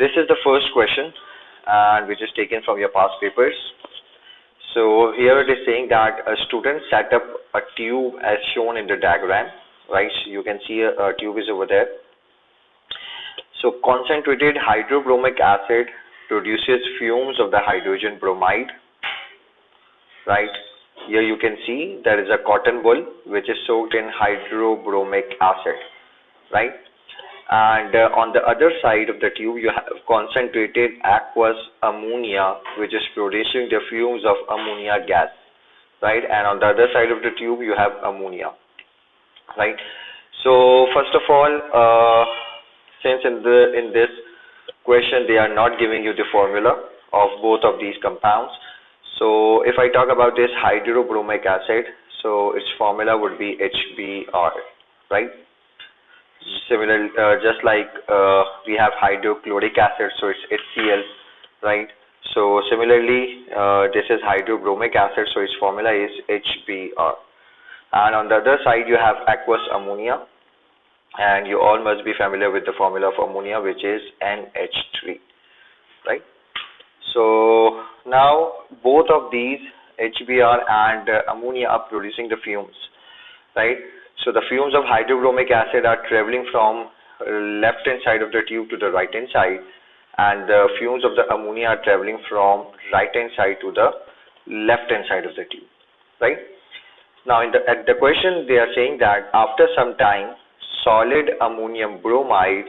this is the first question, and which is taken from your past papers. So here it is saying that a student set up a tube as shown in the diagram, right? You can see a tube is over there. So concentrated hydrobromic acid produces fumes of the hydrogen bromide, right? Here you can see there is a cotton wool which is soaked in hydrobromic acid, right? And on the other side of the tube you have concentrated aqueous ammonia which is producing the fumes of ammonia gas, right? And on the other side of the tube you have ammonia, right? So first of all, since in this question they are not giving you the formula of both of these compounds, so if I talk about this hydrobromic acid, so its formula would be HBr, right? Similar, just like we have hydrochloric acid, so it's HCl, right? So similarly, this is hydrobromic acid, so its formula is HBr. And on the other side, you have aqueous ammonia, and you all must be familiar with the formula of ammonia, which is NH3, right? So now both of these, HBr and ammonia, are producing the fumes, right? So the fumes of hydrobromic acid are traveling from left hand side of the tube to the right hand side, and the fumes of the ammonia are traveling from right hand side to the left hand side of the tube, right? Now at the question they are saying that after some time solid ammonium bromide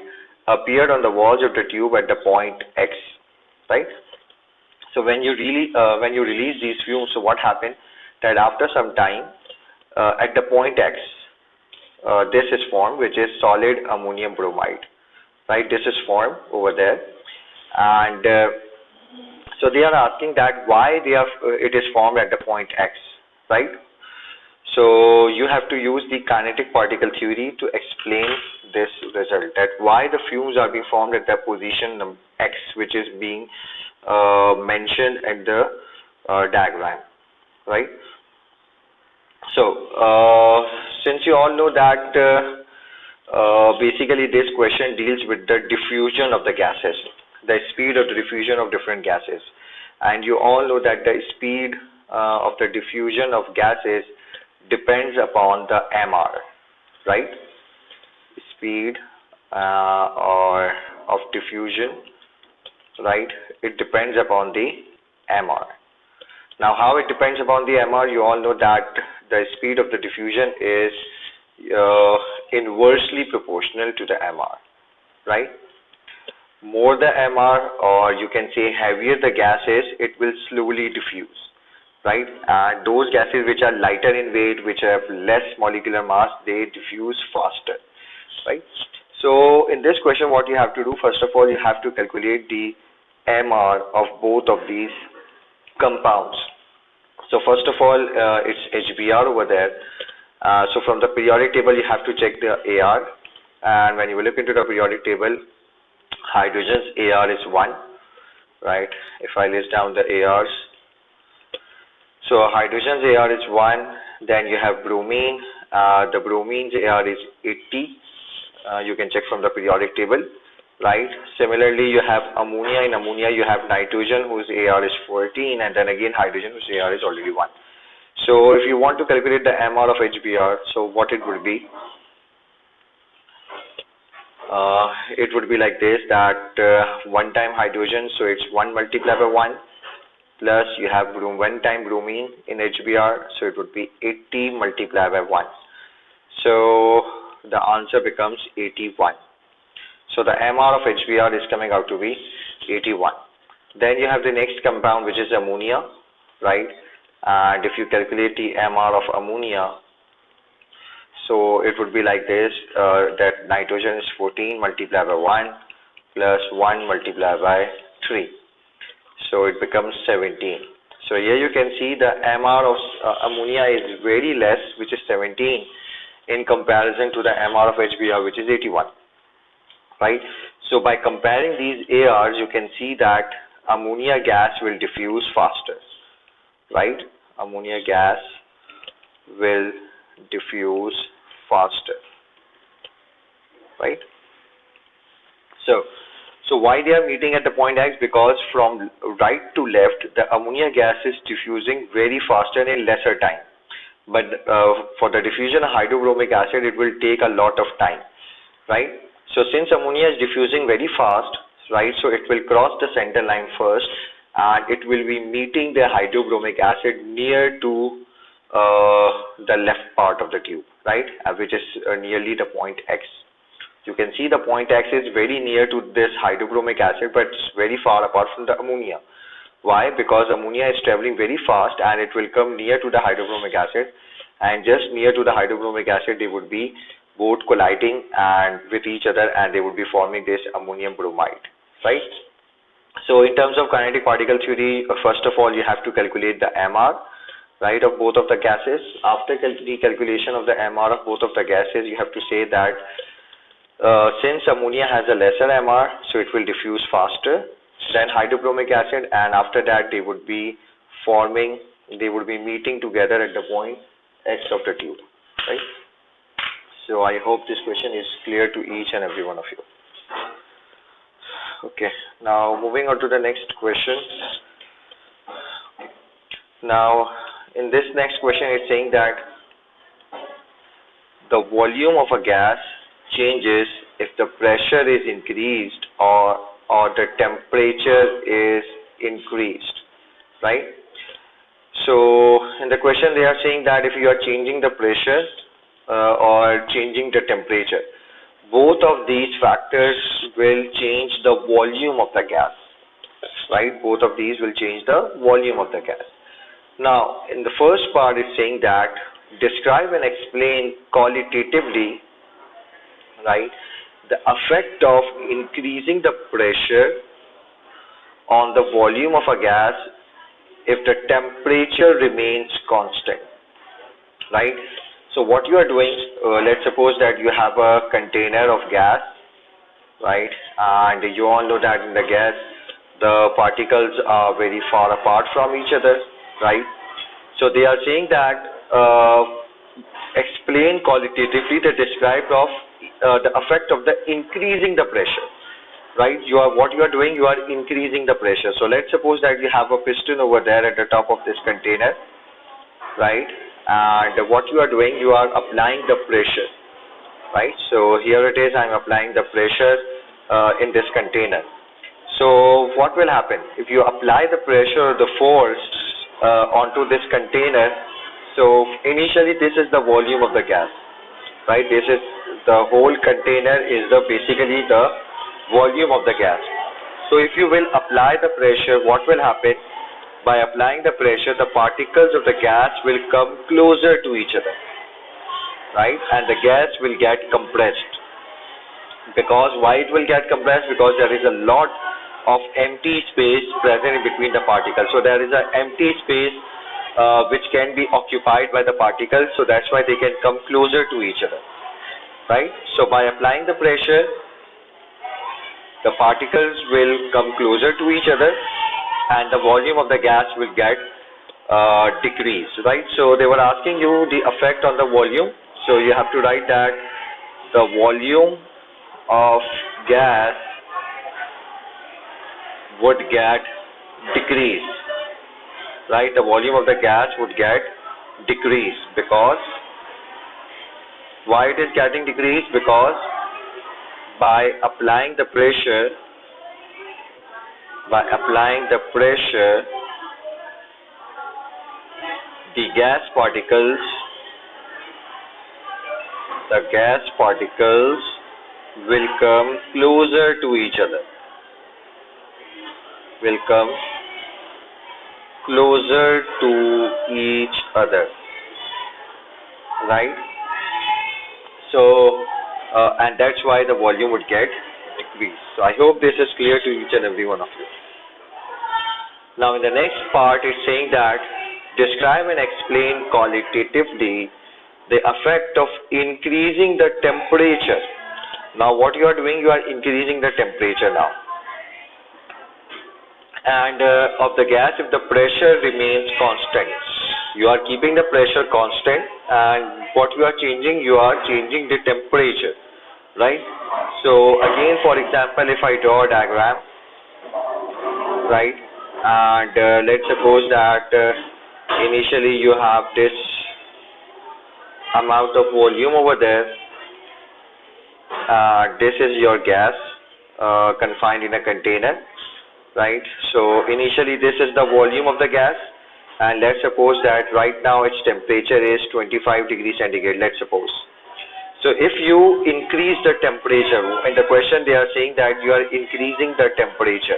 appeared on the walls of the tube at the point X, right? So when you release these fumes, so what happened that after some time at the point X, this is formed, which is solid ammonium bromide, right? This is formed over there, and so they are asking that why it is formed at the point X, right? So you have to use the kinetic particle theory to explain this result, that why the fumes are being formed at the position X, which is being mentioned at the diagram, right? So since you all know that basically this question deals with the diffusion of the gases, the speed of the diffusion of different gases, and you all know that the speed of the diffusion of gases depends upon the MR, right? Speed or of diffusion, right? It depends upon the MR. Now how it depends upon the MR, you all know that the speed of the diffusion is inversely proportional to the MR, right? More the MR, or you can say heavier the gas is, it will slowly diffuse, right? And those gases which are lighter in weight, which have less molecular mass, they diffuse faster, right? So in this question what you have to do, first of all you have to calculate the MR of both of these compounds. So first of all it's HBr over there. So from the periodic table you have to check the AR, and when you look into the periodic table, hydrogen's AR is 1, right? If I list down the ARs, so hydrogen's AR is 1, then you have bromine, the bromine's AR is 80, you can check from the periodic table, right? Similarly you have ammonia. In ammonia you have nitrogen whose AR is 14, and then again hydrogen whose AR is already 1. So if you want to calculate the MR of HBr, so what it would be? It would be like this, that 1 time hydrogen, so it's 1 multiplied by 1, plus you have 1 time bromine in HBr, so it would be 80 multiplied by 1. So the answer becomes 81. So the MR of HBr is coming out to be 81. Then you have the next compound, which is ammonia, right? And if you calculate the MR of ammonia, so it would be like this, that nitrogen is 14 multiplied by 1 plus 1 multiplied by 3. So it becomes 17. So here you can see the MR of ammonia is very less, which is 17, in comparison to the MR of HBr, which is 81, right? So by comparing these ARs, you can see that ammonia gas will diffuse faster, right? Ammonia gas will diffuse faster, right? So So why they are meeting at the point X? Because from right to left, the ammonia gas is diffusing very faster and in lesser time. But for the diffusion of hydrobromic acid, it will take a lot of time, right? So since ammonia is diffusing very fast, right, so it will cross the center line first, and it will be meeting the hydrobromic acid near to the left part of the tube, right, which is nearly the point X. You can see the point X is very near to this hydrobromic acid, but it's very far apart from the ammonia. Why? Because ammonia is traveling very fast and it will come near to the hydrobromic acid, and just near to the hydrobromic acid they would be both colliding and with each other, and they would be forming this ammonium bromide, right? So in terms of kinetic particle theory, first of all you have to calculate the MR, right, of both of the gases. After the calculation of the MR of both of the gases, you have to say that since ammonia has a lesser MR, so it will diffuse faster than hydrobromic acid, and after that they would be meeting together at the point X of the tube, right? So I hope this question is clear to each and every one of you. Okay, now moving on to the next question. Now in this next question it's saying that the volume of a gas changes if the pressure is increased or the temperature is increased, right? So in the question they are saying that if you are changing the pressure or changing the temperature, both of these factors will change the volume of the gas, right? Both of these will change the volume of the gas. Now in the first part it's saying that describe and explain qualitatively, right, the effect of increasing the pressure on the volume of a gas if the temperature remains constant, right? So what you are doing, let's suppose that you have a container of gas, right, and you all know that in the gas the particles are very far apart from each other, right? So they are saying that explain qualitatively the describe of the effect of the increasing the pressure, right? What you are doing, you are increasing the pressure. So let's suppose that you have a piston over there at the top of this container, right? And what you are doing, you are applying the pressure, right? So here it is, I'm applying the pressure in this container. So what will happen if you apply the pressure or the force onto this container? So initially this is the volume of the gas, right? This is the whole container is basically the volume of the gas. So if you will apply the pressure, what will happen? By applying the pressure, the particles of the gas will come closer to each other, right? And the gas will get compressed. Because why it will get compressed? Because there is a lot of empty space present in between the particles. So there is an empty space which can be occupied by the particles, so that's why they can come closer to each other, right? So by applying the pressure, the particles will come closer to each other and the volume of the gas will get decreased, right? So they were asking you the effect on the volume, so you have to write that the volume of gas would get decreased, right? The volume of the gas would get decreased. Because why it is getting decreased? Because by applying the pressure, the gas particles will come closer to each other, right? So and that's why the volume would get decreased. So I hope this is clear to each and every one of you. Now in the next part it's saying that describe and explain qualitatively the effect of increasing the temperature. Now what you are doing, you are increasing the temperature now. And of the gas, if the pressure remains constant, you are keeping the pressure constant, and what you are changing the temperature, right? So again, for example, if I draw a diagram, right, and let's suppose that initially you have this amount of volume over there. This is your gas confined in a container, right? So initially this is the volume of the gas, and let's suppose that right now its temperature is 25 degrees centigrade, let's suppose. So if you increase the temperature, in the question they are saying that you are increasing the temperature.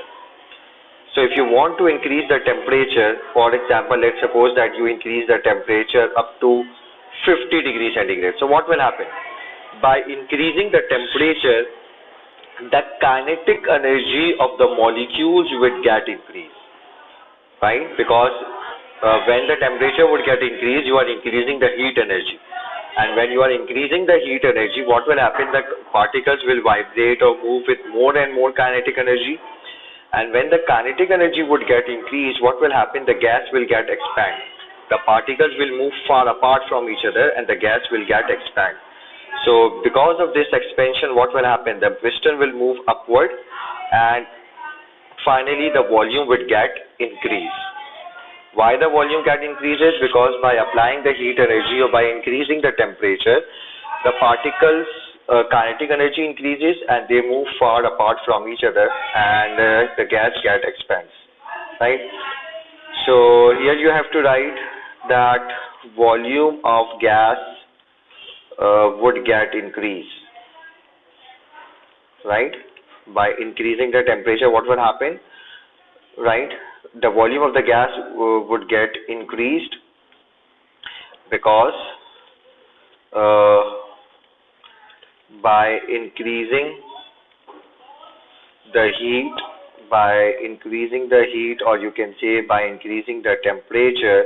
So if you want to increase the temperature, for example, let's suppose that you increase the temperature up to 50 degrees centigrade. So what will happen? By increasing the temperature, the kinetic energy of the molecules would get increased, right? Because when the temperature would get increased, you are increasing the heat energy. And when you are increasing the heat energy, what will happen? The particles will vibrate or move with more and more kinetic energy. And when the kinetic energy would get increased, what will happen? The gas will get expand. The particles will move far apart from each other and the gas will get expand. So because of this expansion, what will happen? The piston will move upward and finally the volume would get increased. Why the volume get increases? Because by applying the heat energy or by increasing the temperature, the particles kinetic energy increases and they move far apart from each other and the gas get expands, right? So here you have to write that volume of gas would get increased, right? By increasing the temperature, what will happen, right? The volume of the gas would get increased because by increasing the heat, or you can say by increasing the temperature,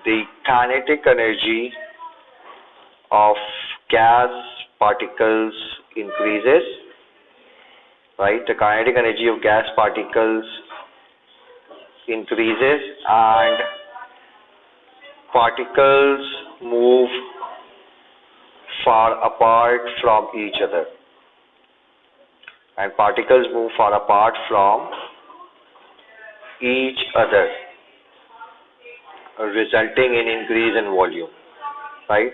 the kinetic energy of gas particles increases, right? The kinetic energy of gas particles increases and particles move far apart from each other. And particles move far apart from each other, resulting in increase in volume, right?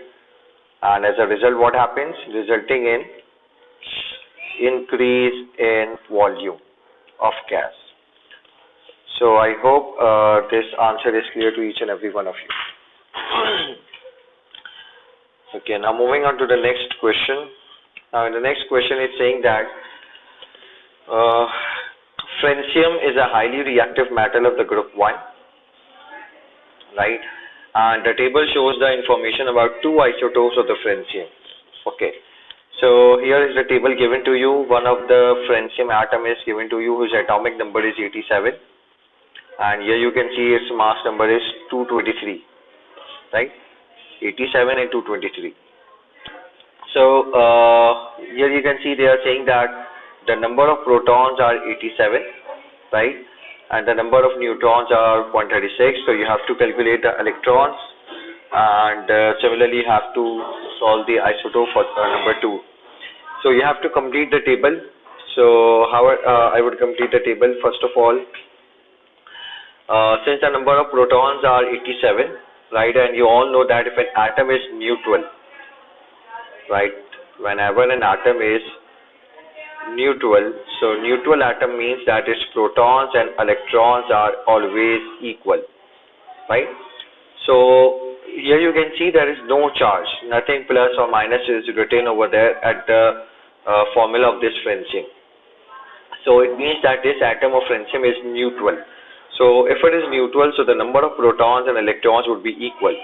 And as a result, what happens? Resulting in increase in volume of gas. So I hope this answer is clear to each and every one of you. Okay, now moving on to the next question. Now in the next question it's saying that francium is a highly reactive metal of the group 1, right? And the table shows the information about two isotopes of the francium. Okay, so here is the table given to you. One of the francium atom is given to you whose atomic number is 87, and here you can see its mass number is 223, right? 87 and 223. So here you can see they are saying that the number of protons are 87, right? And the number of neutrons are 136. So you have to calculate the electrons, and similarly you have to solve the isotope for number 2. So you have to complete the table. So how I would complete the table? First of all, since the number of protons are 87, right, and you all know that if an atom is neutral, right, whenever an atom is neutral, so neutral atom means that its protons and electrons are always equal, right? So here you can see there is no charge, nothing plus or minus is written over there at the formula of this francium. So it means that this atom of francium is neutral. So if it is neutral, so the number of protons and electrons would be equal.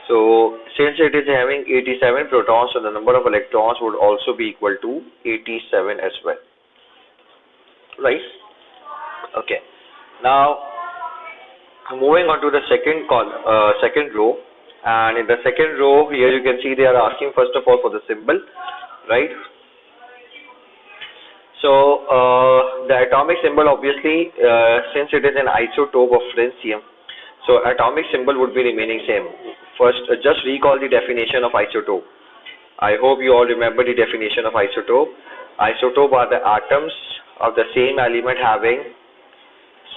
So since it is having 87 protons, so the number of electrons would also be equal to 87 as well, right? Okay, now moving on to the second row, and in the second row here you can see they are asking first of all for the symbol, right? So the atomic symbol, obviously since it is an isotope of francium, so atomic symbol would be remaining same. First, just recall the definition of isotope. I hope you all remember the definition of isotope. Isotope are the atoms of the same element having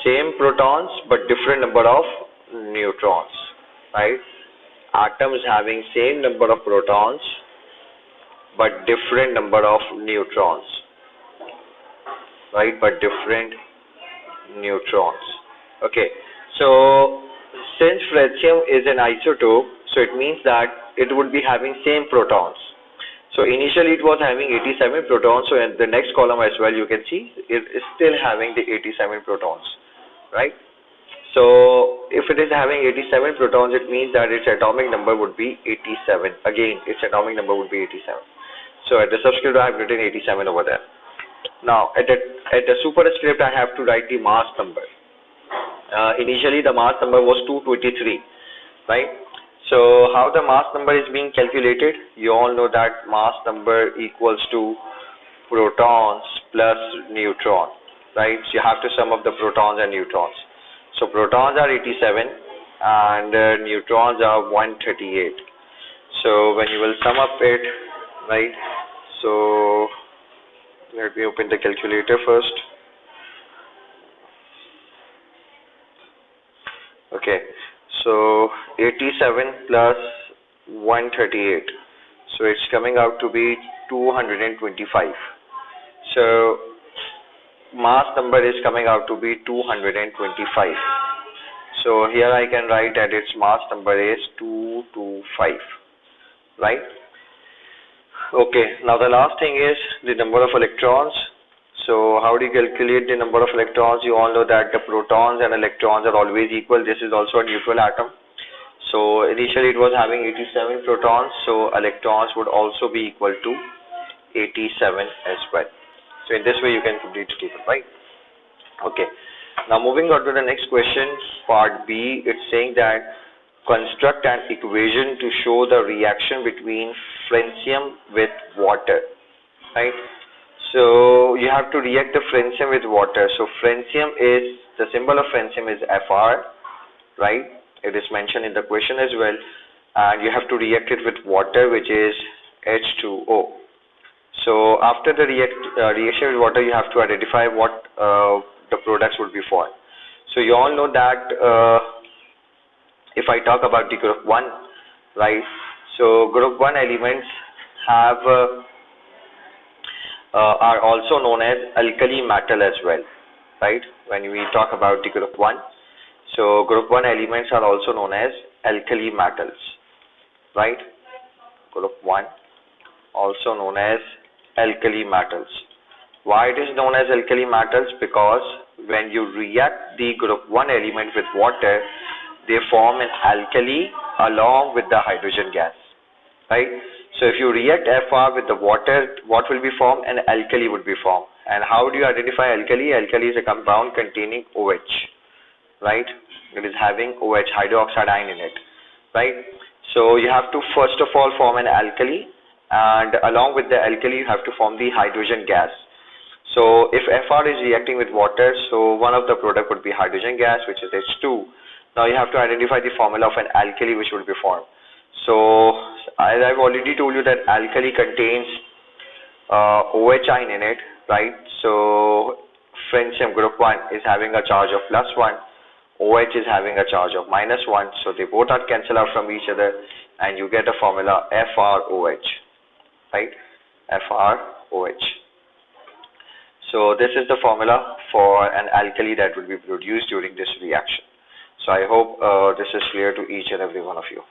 same protons but different number of neutrons, right? Atoms having same number of protons but different number of neutrons, right? But different neutrons. Okay, so since francium is an isotope, so it means that it would be having same protons. So initially it was having 87 protons, so in the next column as well you can see it is still having the 87 protons, right? So if it is having 87 protons, it means that its atomic number would be 87. Again, its atomic number would be 87. So at the subscript I have written 87 over there. Now at the superscript I have to write the mass number. Initially the mass number was 223, right? So how the mass number is being calculated? You all know that mass number equals to protons plus neutron, right? So you have to sum up the protons and neutrons. So protons are 87 and neutrons are 138. So when you will sum up it, right? So let me open the calculator first. Okay, so 87 plus 138, so it's coming out to be 225. So mass number is coming out to be 225. So here I can write that its mass number is 225, right? Okay, now the last thing is the number of electrons. So how do you calculate the number of electrons? You all know that the protons and electrons are always equal. This is also a neutral atom. So initially it was having 87 protons, so electrons would also be equal to 87 as well. So in this way you can complete the table, right? Okay. Now moving on to the next question, part B, it's saying that construct an equation to show the reaction between francium with water, right? So you have to react the francium with water. So francium is, the symbol of francium is Fr, right? It is mentioned in the question as well. And you have to react it with water, which is H2O. So after the reaction with water, you have to identify what the products would be formed. So you all know that if I talk about the group 1, right? So group 1 elements have are also known as alkali metal as well, right? When we talk about the group 1, so group 1 elements are also known as alkali metals, right? Group 1 also known as alkali metals. Why it is known as alkali metals? Because when you react the group 1 element with water, they form an alkali along with the hydrogen gas, right? So if you react Fr with the water, what will be formed? An alkali would be formed. And how do you identify alkali? Alkali is a compound containing OH, right? It is having OH, hydroxide ion in it, right? So you have to first of all form an alkali, and along with the alkali you have to form the hydrogen gas. So if Fr is reacting with water, so one of the product would be hydrogen gas, which is H2. Now you have to identify the formula of an alkali which will be formed. So as I've already told you that alkali contains OH ion in it, right? So francium group 1 is having a charge of +1, OH is having a charge of -1, so they both are cancelled out from each other and you get a formula FrOH, right? FrOH. So this is the formula for an alkali that will be produced during this reaction. So I hope this is clear to each and every one of you.